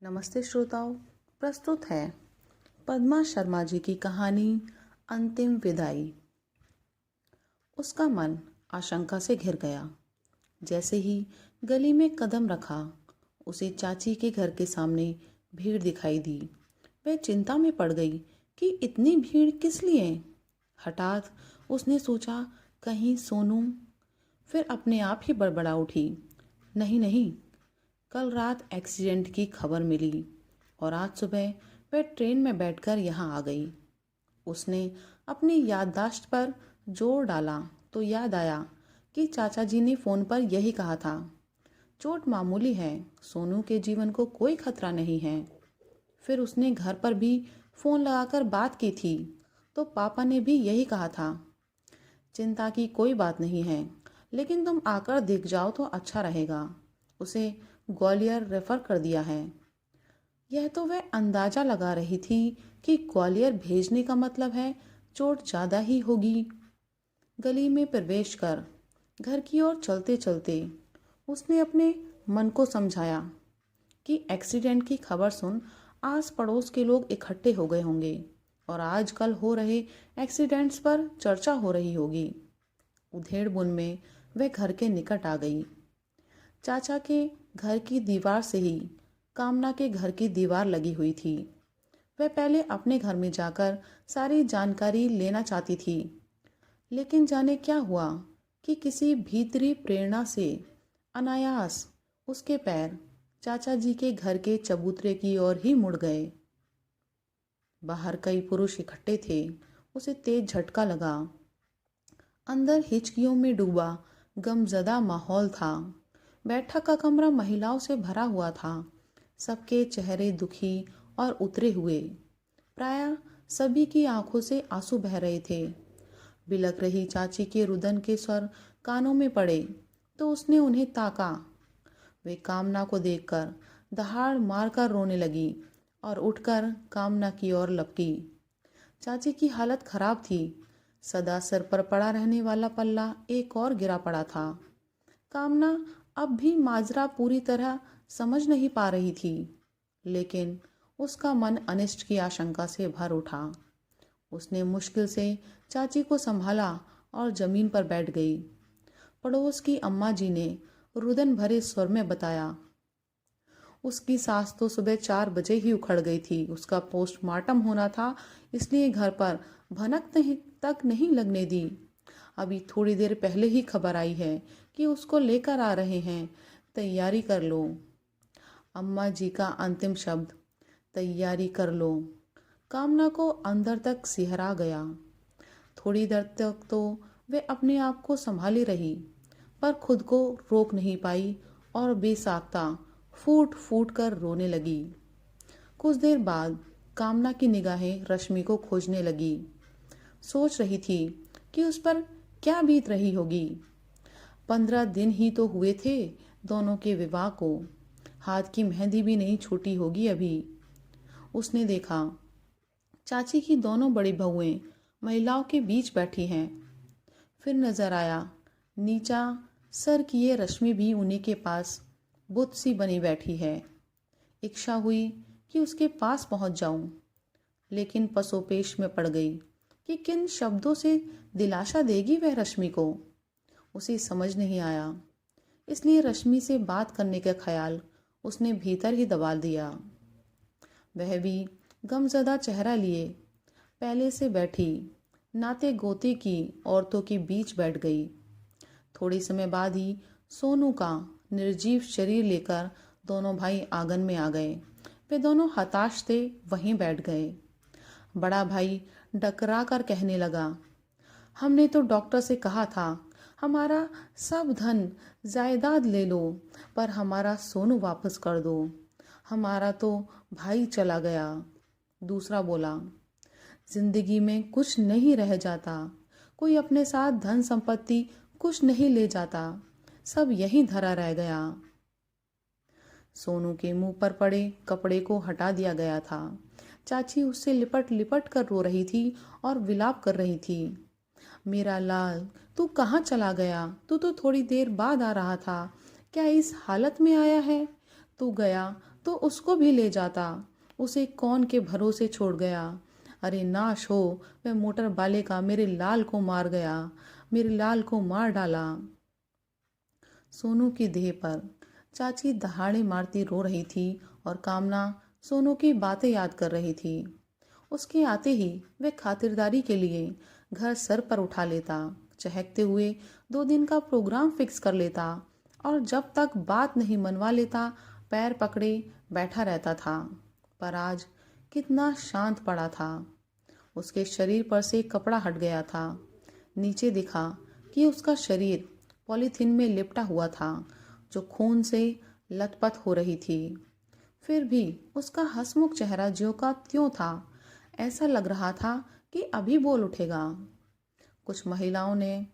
नमस्ते श्रोताओं, प्रस्तुत है पद्मा शर्मा जी की कहानी अंतिम विदाई। उसका मन आशंका से घिर गया। जैसे ही गली में कदम रखा, उसे चाची के घर के सामने भीड़ दिखाई दी। वह चिंता में पड़ गई कि इतनी भीड़ किस लिए। हठात उसने सोचा, कहीं सोनू। फिर अपने आप ही बड़बड़ा उठी, नहीं नहीं, कल रात एक्सीडेंट की खबर मिली और आज सुबह वह ट्रेन में बैठकर यहाँ आ गई। उसने अपनी याददाश्त पर जोर डाला तो याद आया कि चाचा जी ने फ़ोन पर यही कहा था, चोट मामूली है, सोनू के जीवन को कोई खतरा नहीं है। फिर उसने घर पर भी फ़ोन लगाकर बात की थी तो पापा ने भी यही कहा था, चिंता की कोई बात नहीं है, लेकिन तुम आकर देख जाओ तो अच्छा रहेगा। उसे ग्वालियर रेफर कर दिया है। यह तो वह अंदाजा लगा रही थी कि ग्वालियर भेजने का मतलब है चोट ज़्यादा ही होगी। गली में प्रवेश कर घर की ओर चलते चलते उसने अपने मन को समझाया कि एक्सीडेंट की खबर सुन आस पड़ोस के लोग इकट्ठे हो गए होंगे और आजकल हो रहे एक्सीडेंट्स पर चर्चा हो रही होगी। उधेड़ बुन में वह घर के निकट आ गई। चाचा के घर की दीवार से ही कामना के घर की दीवार लगी हुई थी। वह पहले अपने घर में जाकर सारी जानकारी लेना चाहती थी, लेकिन जाने क्या हुआ कि किसी भीतरी प्रेरणा से अनायास उसके पैर चाचा जी के घर के चबूतरे की ओर ही मुड़ गए। बाहर कई पुरुष इकट्ठे थे। उसे तेज झटका लगा। अंदर हिचकियों में डूबा गमज़दा माहौल था। बैठक का कमरा महिलाओं से भरा हुआ था। सबके चेहरे दुखी और उतरे हुए। प्रायः सभी की आंखों से आंसू बह रहे थे। बिलक रही चाची के रुदन के स्वर कानों में पड़े तो उसने उन्हें ताका। वे कामना को देखकर दहाड़ मारकर रोने लगी और उठकर कामना की ओर लपकी। चाची की हालत खराब थी। सदा सिर पर पड़ा रहने वाला पल्ला एक और गिरा पड़ा था। कामना अब भी माजरा पूरी तरह समझ नहीं पा रही थी, लेकिन उसका मन अनिष्ट की आशंका से भर उठा। उसने मुश्किल से चाची को संभाला और जमीन पर बैठ गई। पड़ोस की अम्मा जी ने रुदन भरे स्वर में बताया, उसकी सास तो सुबह 4 बजे ही उखड़ गई थी। उसका पोस्टमार्टम होना था, इसलिए घर पर भनक तक नहीं लगने दी। अभी थोड़ी देर पहले ही खबर आई है कि उसको लेकर आ रहे हैं, तैयारी कर लो। अम्मा जी का अंतिम शब्द, तैयारी कर लो, कामना को अंदर तक सिहरा गया। थोड़ी देर तक तो वे अपने आप को संभाली रही, पर खुद को रोक नहीं पाई और बेसाख्ता फूट फूट कर रोने लगी। कुछ देर बाद कामना की निगाहें रश्मि को खोजने लगी। सोच रही थी कि उस पर क्या बीत रही होगी। 15 दिन ही तो हुए थे दोनों के विवाह को। हाथ की मेहंदी भी नहीं छूटी होगी अभी। उसने देखा चाची की दोनों बड़ी बहुएं महिलाओं के बीच बैठी हैं। फिर नजर आया नीचा सर किए रश्मि भी उन्हीं के पास बुत सी बनी बैठी है। इच्छा हुई कि उसके पास पहुंच जाऊं, लेकिन पसोपेश में पड़ गई कि किन शब्दों से दिलासा देगी वह रश्मि को। उसे समझ नहीं आया, इसलिए रश्मि से बात करने का ख्याल उसने भीतर ही दबा दिया। वह भी गमज़दा चेहरा लिए पहले से बैठी नाते गोते की औरतों के बीच बैठ गई। थोड़ी समय बाद ही सोनू का निर्जीव शरीर लेकर दोनों भाई आंगन में आ गए। वे दोनों हताश थे, वहीं बैठ गए। बड़ा भाई डकरा कर कहने लगा, हमने तो डॉक्टर से कहा था हमारा सब धन जायदाद ले लो, पर हमारा सोनू वापस कर दो। हमारा तो भाई चला गया। दूसरा बोला, जिंदगी में कुछ नहीं रह जाता, कोई अपने साथ धन संपत्ति कुछ नहीं ले जाता, सब यहीं धरा रह गया। सोनू के मुंह पर पड़े कपड़े को हटा दिया गया था। चाची उससे लिपट लिपट कर रो रही थी और विलाप कर रही थी, मेरा लाल तू कहाँ चला गया? तू तो थोड़ी देर बाद आ रहा था, क्या इस हालत में आया है? तू गया तो उसको भी ले जाता। उसे कौन के भरोसे छोड़ गया। अरे नाश हो, वह मोटर वाले का मेरे लाल को मार गया, मेरे लाल को मार डाला। सोनू की देह पर चाची दहाड़े मारती रो रही थी और कामना सोनू की बातें याद कर रही थी। उसके आते ही वे खातिरदारी के लिए घर सर पर उठा लेता, चहकते हुए 2 दिन का प्रोग्राम फिक्स कर लेता और जब तक बात नहीं मनवा लेता पैर पकड़े बैठा रहता था। पर आज कितना शांत पड़ा था। उसके शरीर पर से कपड़ा हट गया था। नीचे दिखा कि उसका शरीर पॉलीथीन में लिपटा हुआ था जो खून से लथपथ हो रही थी। फिर भी उसका हंसमुख चेहरा ज्यों का त्यों था। ऐसा लग रहा था कि अभी बोल उठेगा। कुछ महिलाओं ने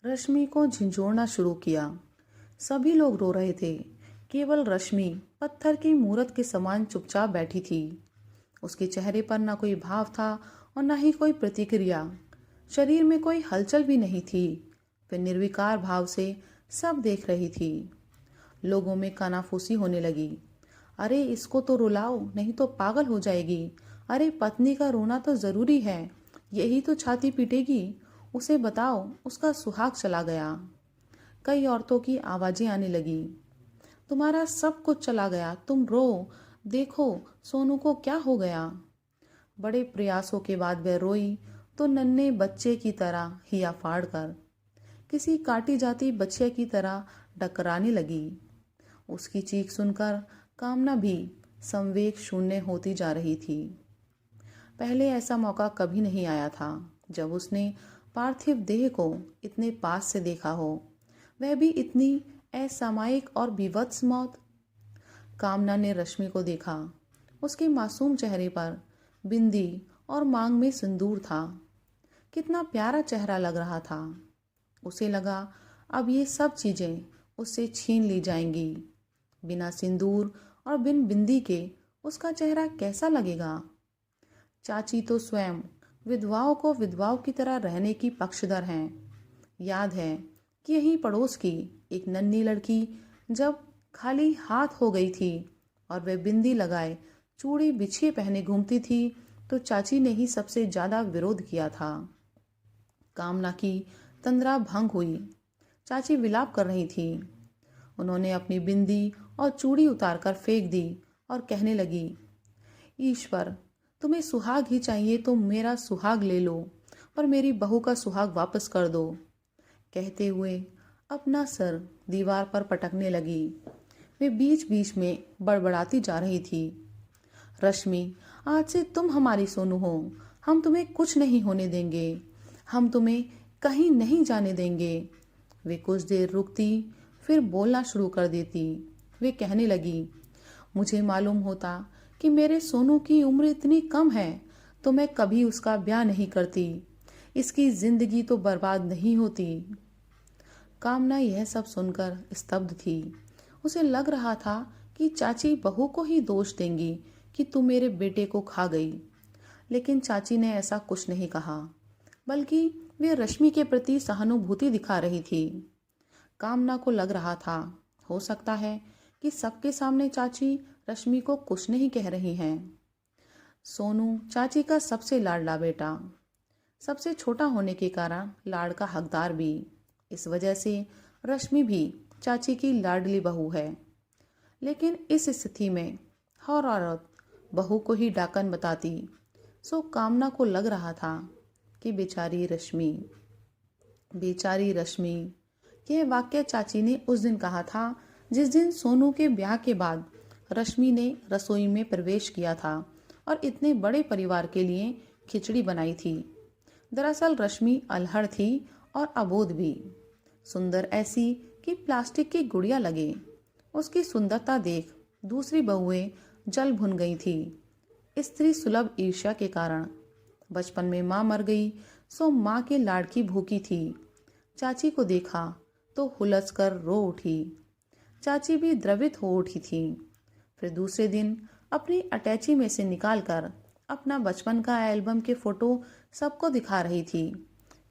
रश्मि को झिंझोड़ना शुरू किया। सभी लोग रो रहे थे, केवल रश्मि पत्थर की मूरत के समान चुपचाप बैठी थी। उसके चेहरे पर न कोई भाव था और न ही कोई प्रतिक्रिया। शरीर में कोई हलचल भी नहीं थी। वह निर्विकार भाव से सब देख रही थी। लोगों में कानाफूसी होने लगी। अरे इसको तो रुलाओ, नहीं तो पागल हो जाएगी। अरे पत्नी का रोना तो जरूरी है, यही तो छाती पीटेगी। उसे बताओ उसका सुहाग चला गया। कई औरतों की आवाजें आने लगी। तुम्हारा सब कुछ चला गया, तुम रो, देखो सोनू को क्या हो गया। बड़े प्रयासों के बाद वह रोई तो नन्हे बच्चे की तरह हिया फाड़ कर किसी काटी जाती बच्चे की तरह डकराने लगी। उसकी चीख सुनकर कामना भी संवेग शून्य होती जा रही थी। पहले ऐसा मौका कभी नहीं आया था जब उसने पार्थिव देह को इतने पास से देखा हो, वह भी इतनी असामयिक और विवत्स मौत। कामना ने रश्मि को देखा। उसके मासूम चेहरे पर बिंदी और मांग में सिंदूर था। कितना प्यारा चेहरा लग रहा था। उसे लगा अब ये सब चीजें उससे छीन ली जाएंगी। बिना सिंदूर और बिन बिंदी के उसका चेहरा कैसा लगेगा। चाची तो स्वयं विधवाओं को विधवाओं की तरह रहने की पक्षधर हैं। याद है कि यहीं पड़ोस की एक नन्ही लड़की जब खाली हाथ हो गई थी और वह बिंदी लगाए चूड़ी बिछिए पहने घूमती थी तो चाची ने ही सबसे ज्यादा विरोध किया था। कामना की तंद्रा भंग हुई। चाची विलाप कर रही थी। उन्होंने अपनी बिंदी और चूड़ी उतारकर फेंक दी और कहने लगी, ईश्वर तुम्हें सुहाग ही चाहिए तो मेरा सुहाग ले लो, पर मेरी बहू का सुहाग वापस कर दो। कहते हुए अपना सर दीवार पर पटकने लगी। वे बीच बीच में बड़बड़ाती जा रही थी। रश्मि, आज से तुम हमारी सोनू हो। हम तुम्हें कुछ नहीं होने देंगे। हम तुम्हें कहीं नहीं जाने देंगे। वे कुछ देर रुकती, फिर बोलना शुरू कर देती। वे कहने लगी, मुझे मालूम होता कि मेरे सोनू की उम्र इतनी कम है तो मैं कभी उसका ब्याह नहीं करती। इसकी जिंदगी तो बर्बाद नहीं होती। कामना यह सब सुनकर स्तब्ध थी। उसे लग रहा था कि चाची बहू को ही दोष देंगी कि तू मेरे बेटे को खा गई। लेकिन चाची ने ऐसा कुछ नहीं कहा, बल्कि वे रश्मि के प्रति सहानुभूति दिखा रही थी। कामना को लग रहा था हो सकता है कि सबके सामने चाची रश्मि को कुछ नहीं कह रही हैं। सोनू चाची का सबसे लाडला बेटा, सबसे छोटा होने के कारण लाड़ का हकदार भी। इस वजह से रश्मि भी चाची की लाडली बहू है। लेकिन इस स्थिति में हर औरत बहू को ही डाकन बताती। सो कामना को लग रहा था कि बेचारी रश्मि, बेचारी रश्मि। यह वाक्य चाची ने उस दिन कहा था जिस दिन सोनू के ब्याह के बाद रश्मि ने रसोई में प्रवेश किया था और इतने बड़े परिवार के लिए खिचड़ी बनाई थी। दरअसल रश्मि अल्हड़ थी और अबोध भी। सुंदर ऐसी कि प्लास्टिक की गुड़िया लगे। उसकी सुंदरता देख दूसरी बहुएं जल भुन गई थी, स्त्री सुलभ ईर्ष्या के कारण। बचपन में माँ मर गई, सो माँ के लाड़ की भूखी थी। चाची को देखा तो हुलस कर रो उठी। चाची भी द्रवित हो उठी थी। फिर दूसरे दिन अपनी अटैची में से निकालकर अपना बचपन का एल्बम के फोटो सबको दिखा रही थी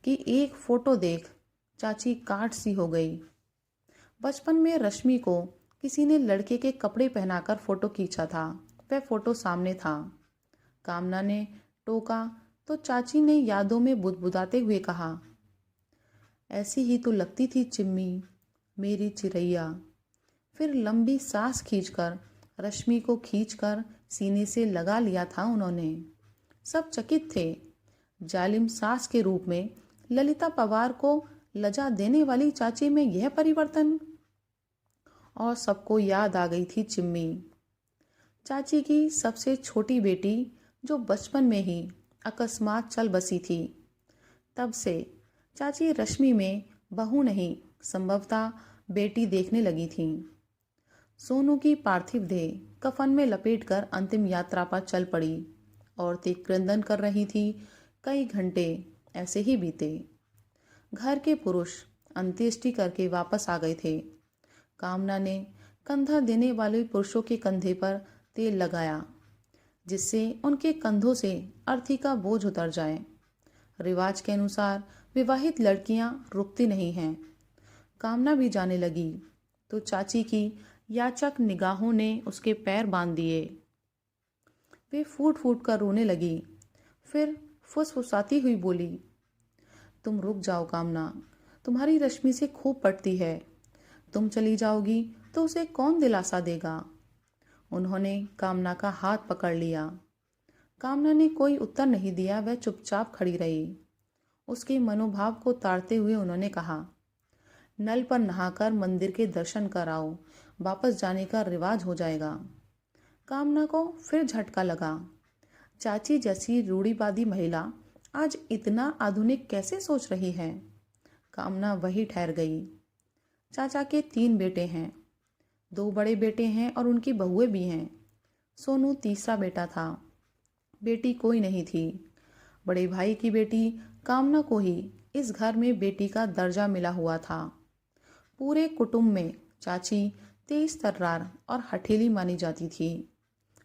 कि एक फोटो देख चाची काट सी हो गई। बचपन में रश्मि को किसी ने लड़के के कपड़े पहनाकर फोटो खींचा था। वह फोटो सामने था। कामना ने टोका तो चाची ने यादों में बुदबुदाते हुए कहा, ऐसी ही तो लगती थी चिम्मी, मेरी चिरैया। फिर लंबी सांस खींचकर रश्मि को खींचकर सीने से लगा लिया था उन्होंने। सब चकित थे। जालिम सास के रूप में ललिता पवार को लजा देने वाली चाची में यह परिवर्तन। और सबको याद आ गई थी चिम्मी, चाची की सबसे छोटी बेटी, जो बचपन में ही अकस्मात चल बसी थी। तब से चाची रश्मि में बहू नहीं, संभवतः बेटी देखने लगी थीं। सोनू की पार्थिव देह कफन में लपेटकर अंतिम यात्रा पर चल पड़ी। औरतें क्रंदन कर रही थी। कई घंटे ऐसे ही बीते। घर के पुरुष अंत्येष्टि करके वापस आ गए थे। कामना ने कंधा देने वाले पुरुषों के कंधे पर तेल लगाया, जिससे उनके कंधों से अर्थी का बोझ उतर जाए। रिवाज के अनुसार विवाहित लड़कियां रुकती नहीं हैं। कामना भी जाने लगी तो चाची की याचक निगाहों ने उसके पैर बांध दिए। वे फूट फूट कर रोने लगी। फिर फुसफुसाती हुई बोली, तुम रुक जाओ कामना, तुम्हारी रश्मि से खूब पटती है। तुम चली जाओगी तो उसे कौन दिलासा देगा। उन्होंने कामना का हाथ पकड़ लिया। कामना ने कोई उत्तर नहीं दिया। वह चुपचाप खड़ी रही। उसके मनोभाव को ताड़ते हुए उन्होंने कहा, नल पर नहाकर मंदिर के दर्शन कराओ, वापस जाने का रिवाज हो जाएगा। कामना को फिर झटका लगा। चाची जैसी रूढ़िवादी महिला आज इतना आधुनिक कैसे सोच रही है। कामना वही ठहर गई। चाचा के 3 बेटे हैं। 2 बड़े बेटे हैं और उनकी बहुएं भी हैं। सोनू तीसरा बेटा था। बेटी कोई नहीं थी। बड़े भाई की बेटी कामना को ही इस घर में बेटी का दर्जा मिला हुआ था। पूरे कुटुंब में चाची तेज तर्रार और हठीली मानी जाती थी।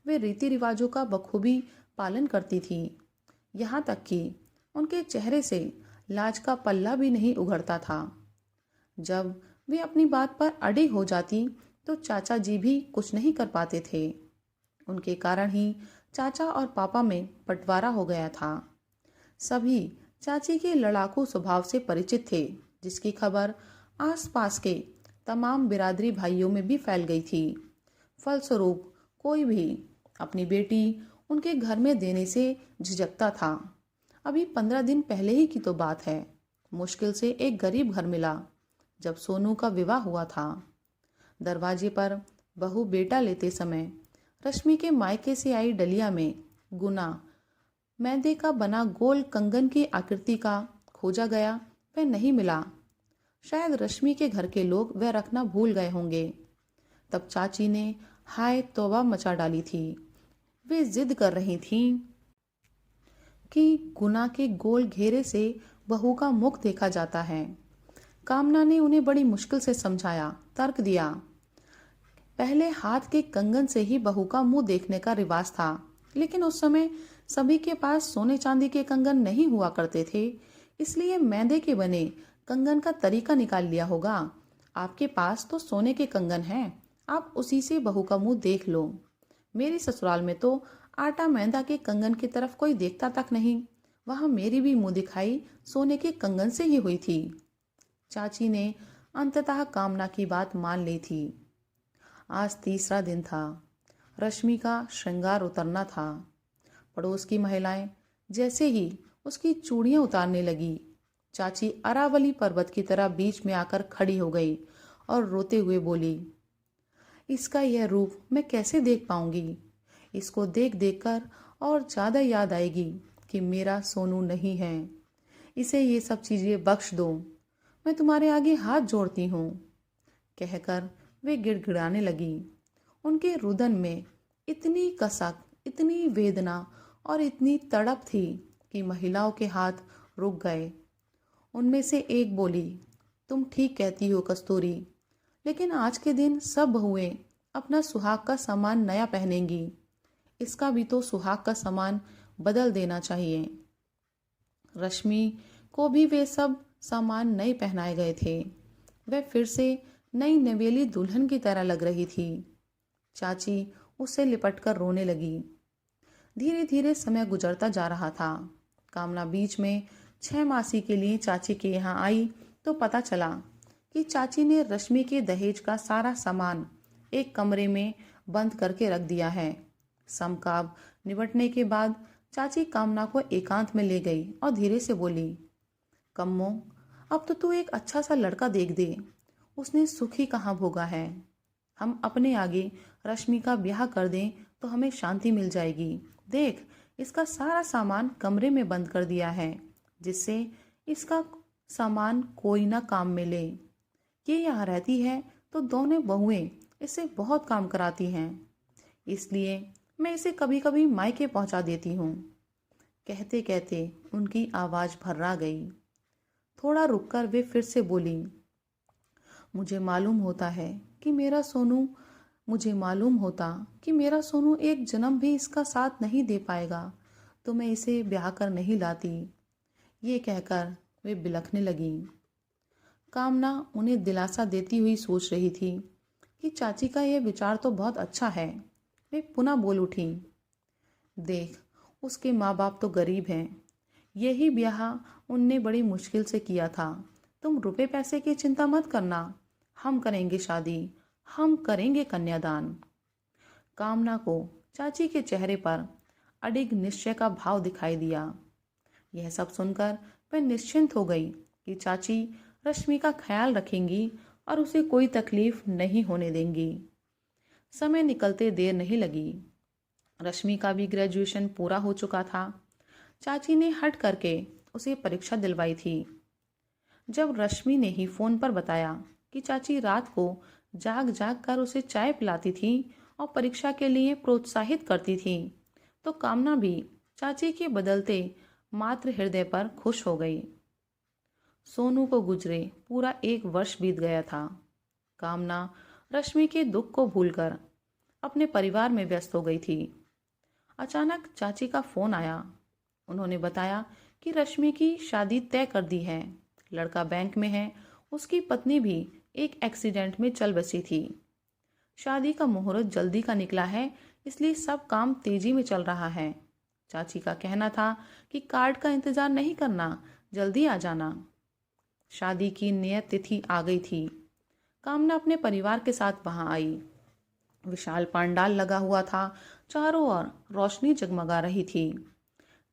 वे रीति रिवाजों का बखूबी पालन करती थी। यहाँ तक कि उनके चेहरे से लाज का पल्ला भी नहीं उघड़ता था। जब वे अपनी बात पर अड़ी हो जाती तो चाचा जी भी कुछ नहीं कर पाते थे। उनके कारण ही चाचा और पापा में बंटवारा हो गया था। सभी चाची के लड़ाकू स्वभाव से परिचित थे, जिसकी खबर आसपास के तमाम बिरादरी भाइयों में भी फैल गई थी। फलस्वरूप कोई भी अपनी बेटी उनके घर में देने से झिझकता था। अभी 15 दिन पहले ही की तो बात है। मुश्किल से एक गरीब घर मिला जब सोनू का विवाह हुआ था। दरवाजे पर बहू बेटा लेते समय रश्मि के मायके से आई डलिया में गुना मैदे का बना गोल कंगन की आकृति का खोजा गया। वह नहीं मिला। शायद रश्मि के घर के लोग वह रखना भूल गए होंगे। तब चाची ने हाय तौबा मचा डाली थी। वे जिद कर रही थीं कि गुना के गोल घेरे से बहू का मुख देखा जाता है। कामना ने उन्हें बड़ी मुश्किल से समझाया, तर्क दिया। पहले हाथ के कंगन से ही बहू का मुंह देखने का रिवाज था, लेकिन उस समय सभी के पास सोने चांदी के कंगन नहीं हुआ करते थे, इसलिए मैदे के बने कंगन का तरीका निकाल लिया होगा। आपके पास तो सोने के कंगन हैं, आप उसी से बहू का मुंह देख लो। मेरी ससुराल में तो आटा मैदा के कंगन की तरफ कोई देखता तक नहीं। वहां मेरी भी मुंह दिखाई सोने के कंगन से ही हुई थी। चाची ने अंततः कामना की बात मान ली थी। आज तीसरा दिन था। रश्मि का श्रृंगार उतरना था। पड़ोस की महिलाएं जैसे ही उसकी चूड़ियां उतारने लगी, चाची अरावली पर्वत की तरह बीच में आकर खड़ी हो गई और रोते हुए बोली, इसका यह रूप मैं कैसे देख पाऊंगी। इसको देख देख कर और ज़्यादा याद आएगी कि मेरा सोनू नहीं है। इसे ये सब चीज़ें बख्श दो, मैं तुम्हारे आगे हाथ जोड़ती हूँ। कहकर वे गिड़गिड़ाने लगी। उनके रुदन में इतनी कसक, इतनी वेदना और इतनी तड़प थी कि महिलाओं के हाथ रुक गए। उनमें से एक बोली, तुम ठीक कहती हो कस्तूरी, लेकिन आज के दिन सब बहुएं अपना सुहाग का सामान नया पहनेंगी। इसका भी तो सुहाग का सामान बदल देना चाहिए। रश्मि को भी वे सब सामान नए पहनाए गए थे। वह फिर से नई नवेली दुल्हन की तरह लग रही थी। चाची उससे लिपटकर रोने लगी। धीरे धीरे समय गुजरता जा रहा था। कामना बीच में 6 मासी के लिए चाची के यहाँ आई तो पता चला कि चाची ने रश्मि के दहेज का सारा सामान एक कमरे में बंद करके रख दिया है। समकाब निबटने के बाद चाची कामना को एकांत में ले गई और धीरे से बोली, कम्मो, अब तो तू एक अच्छा सा लड़का देख दे। उसने सुख ही कहाँ भोगा है। हम अपने आगे रश्मि का ब्याह कर दें तो हमें शांति मिल जाएगी। देख, इसका सारा सामान कमरे में बंद कर दिया है, जिससे इसका सामान कोई ना काम में ले। ये यहाँ रहती है तो दोनों बहुएं इससे बहुत काम कराती हैं, इसलिए मैं इसे कभी कभी मायके पहुंचा देती हूँ। कहते कहते उनकी आवाज़ भर्रा गई। थोड़ा रुककर वे फिर से बोली, मुझे मालूम होता कि मेरा सोनू एक जन्म भी इसका साथ नहीं दे पाएगा, तो मैं इसे ब्याह कर नहीं लाती। ये कहकर वे बिलखने लगी। कामना उन्हें दिलासा देती हुई सोच रही थी कि चाची का यह विचार तो बहुत अच्छा है। वे पुनः बोल उठी, देख, उसके माँ बाप तो गरीब हैं। यही ब्याह उनने बड़ी मुश्किल से किया था। तुम रुपए पैसे की चिंता मत करना, हम करेंगे शादी, हम करेंगे कन्यादान। कामना को चाची के चेहरे पर अडिग निश्चय का भाव दिखाई दिया। यह सब सुनकर वह निश्चिंत हो गई कि चाची रश्मि का ख्याल रखेंगी और उसे कोई तकलीफ नहीं होने देंगी। समय निकलते देर नहीं लगी। रश्मि का भी ग्रेजुएशन पूरा हो चुका था। चाची ने हट करके उसे परीक्षा दिलवाई थी। जब रश्मि ने ही फोन पर बताया कि चाची रात को जाग जाग कर उसे चाय पिलाती थी और परीक्षा के लिए प्रोत्साहित करती थी, तो कामना भी चाची के बदलते मातृ हृदय पर खुश हो गई। सोनू को गुजरे पूरा 1 वर्ष बीत गया था। कामना रश्मि के दुख को भूलकर अपने परिवार में व्यस्त हो गई थी। अचानक चाची का फोन आया। उन्होंने बताया कि रश्मि की शादी तय कर दी है। लड़का बैंक में है, उसकी पत्नी भी एक एक्सीडेंट में चल बसी थी। शादी का मुहूर्त जल्दी का निकला है, इसलिए सब काम तेजी में चल रहा है। चाची का कहना था कि कार्ड का इंतजार नहीं करना, जल्दी आ जाना। शादी की नियत तिथि आ गई थी। कामना अपने परिवार के साथ वहां आई। विशाल पंडाल लगा हुआ था, चारों ओर रोशनी जगमगा रही थी।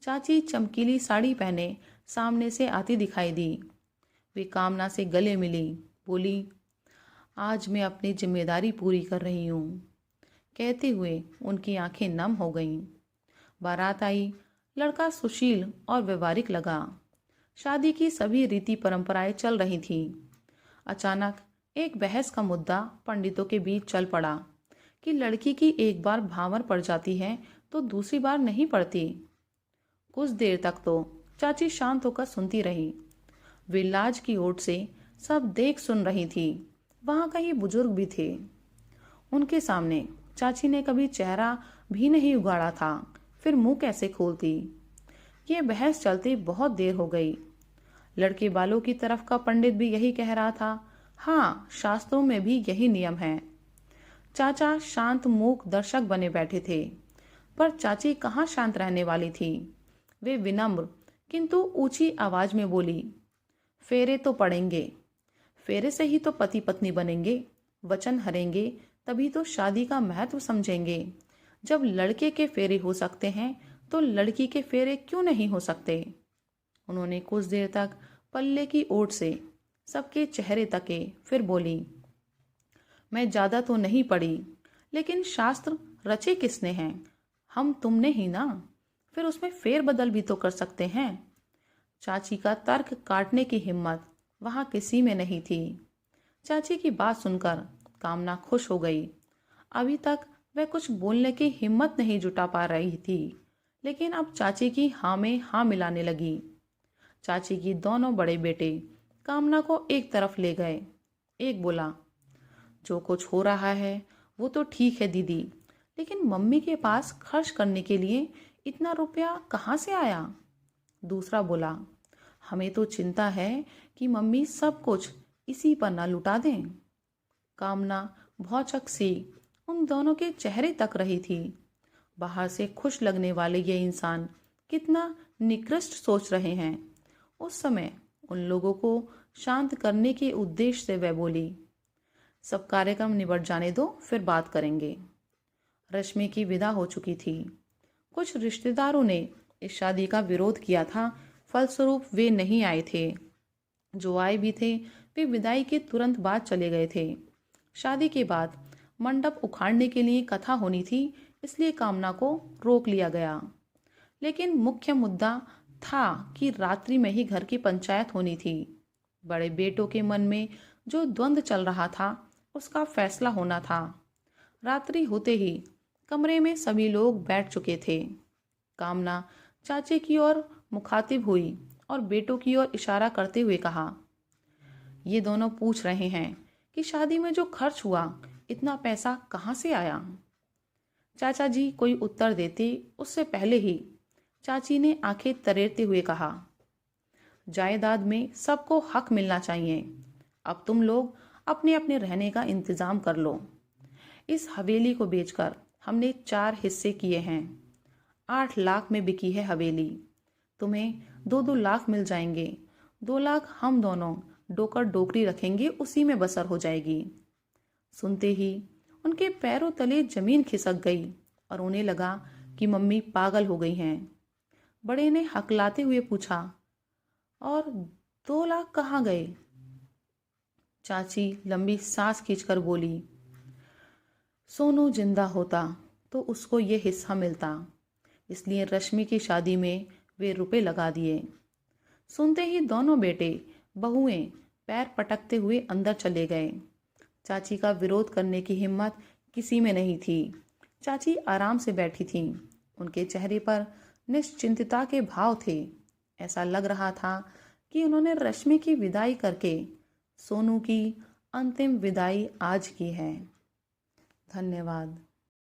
चाची चमकीली साड़ी पहने सामने से आती दिखाई दी। वे कामना से गले मिली, बोली, आज मैं अपनी जिम्मेदारी पूरी कर रही हूँ। कहते हुए उनकी आंखें नम हो गईं। बारात आई। लड़का सुशील और व्यवहारिक लगा। शादी की सभी रीति परंपराएं चल रही थी। अचानक एक बहस का मुद्दा पंडितों के बीच चल पड़ा कि लड़की की एक बार भांवर पड़ जाती है तो दूसरी बार नहीं पड़ती। कुछ देर तक तो चाची शांत होकर सुनती रही। वे लाज की ओट से सब देख सुन रही थी। वहां कई बुजुर्ग भी थे। उनके सामने चाची ने कभी चेहरा भी नहीं उगाड़ा था, फिर मुंह कैसे खोलती। ये बहस चलते बहुत देर हो गई। लड़के वालों की तरफ का पंडित भी यही कह रहा था, हाँ, शास्त्रों में भी यही नियम है। चाचा शांत मूक दर्शक बने बैठे थे, पर चाची कहाँ शांत रहने वाली थी। वे विनम्र किंतु ऊंची आवाज में बोली, फेरे तो पड़ेंगे, फेरे से ही तो पति पत्नी बनेंगे, वचन हरेंगे तभी तो शादी का महत्व समझेंगे। जब लड़के के फेरे हो सकते हैं तो लड़की के फेरे क्यों नहीं हो सकते। उन्होंने कुछ देर तक पल्ले की ओट से सबके चेहरे तके, फिर बोली, मैं ज्यादा तो नहीं पढ़ी, लेकिन शास्त्र रचे किसने हैं, हम तुमने ही ना, फिर उसमें फेर बदल भी तो कर सकते हैं। चाची का तर्क काटने की हिम्मत वहां किसी में नहीं थी। चाची की बात सुनकर कामना खुश हो गई। अभी तक वह कुछ बोलने की हिम्मत नहीं जुटा पा रही थी, लेकिन अब चाची की हाँ में हाँ मिलाने लगी। चाची की दोनों बड़े बेटे कामना को एक तरफ ले गए। एक बोला, जो कुछ हो रहा है वो तो ठीक है दीदी, लेकिन मम्मी के पास खर्च करने के लिए इतना रुपया कहाँ से आया। दूसरा बोला, हमें तो चिंता है कि मम्मी सब कुछ इसी पर ना लुटा दें। कामना भौचक सी उन दोनों के चेहरे तक रही थी। बाहर से खुश लगने वाले ये इंसान कितना निकृष्ट सोच रहे हैं। उस समय उन लोगों को शांत करने के उद्देश्य से वह बोली, सब कार्यक्रम निबट जाने दो, फिर बात करेंगे। रश्मि की विदा हो चुकी थी। कुछ रिश्तेदारों ने इस शादी का विरोध किया था, फलस्वरूप वे नहीं आए थे। जो आए भी थे वे विदाई के तुरंत बाद चले गए थे। शादी के बाद मंडप उखाड़ने के लिए कथा होनी थी, इसलिए कामना को रोक लिया गया। लेकिन मुख्य मुद्दा था कि रात्रि में ही घर की पंचायत होनी थी। बड़े बेटों के मन में जो द्वंद्व चल रहा था उसका फैसला होना था। रात्रि होते ही कमरे में सभी लोग बैठ चुके थे। कामना चाचे की ओर मुखातिब हुई और बेटों की ओर इशारा करते हुए कहा, ये दोनों पूछ रहे हैं कि शादी में जो खर्च हुआ इतना पैसा कहाँ से आया। चाचा जी कोई उत्तर देते उससे पहले ही चाची ने आंखें तरेरते हुए कहा, जायदाद में सबको हक मिलना चाहिए। अब तुम लोग अपने अपने रहने का इंतजाम कर लो। इस हवेली को बेचकर हमने 4 हिस्से किए हैं। 8 लाख में बिकी है हवेली। तुम्हें 2-2 लाख मिल जाएंगे। 2 लाख हम दोनों डोकर डोकरी रखेंगे, उसी में बसर हो जाएगी। सुनते ही उनके पैरों तले जमीन खिसक गई और उन्हें लगा कि मम्मी पागल हो गई हैं। बड़े ने हकलाते हुए पूछा, और 2 लाख कहाँ गए? चाची लंबी सांस खींचकर बोली, सोनू जिंदा होता तो उसको ये हिस्सा मिलता, इसलिए रश्मि की शादी में वे रुपए लगा दिए। सुनते ही दोनों बेटे बहुएं पैर पटकते हुए अंदर चले गए। चाची का विरोध करने की हिम्मत किसी में नहीं थी। चाची आराम से बैठी थीं। उनके चेहरे पर निश्चिंतता के भाव थे। ऐसा लग रहा था कि उन्होंने रश्मि की विदाई करके सोनू की अंतिम विदाई आज की है। धन्यवाद।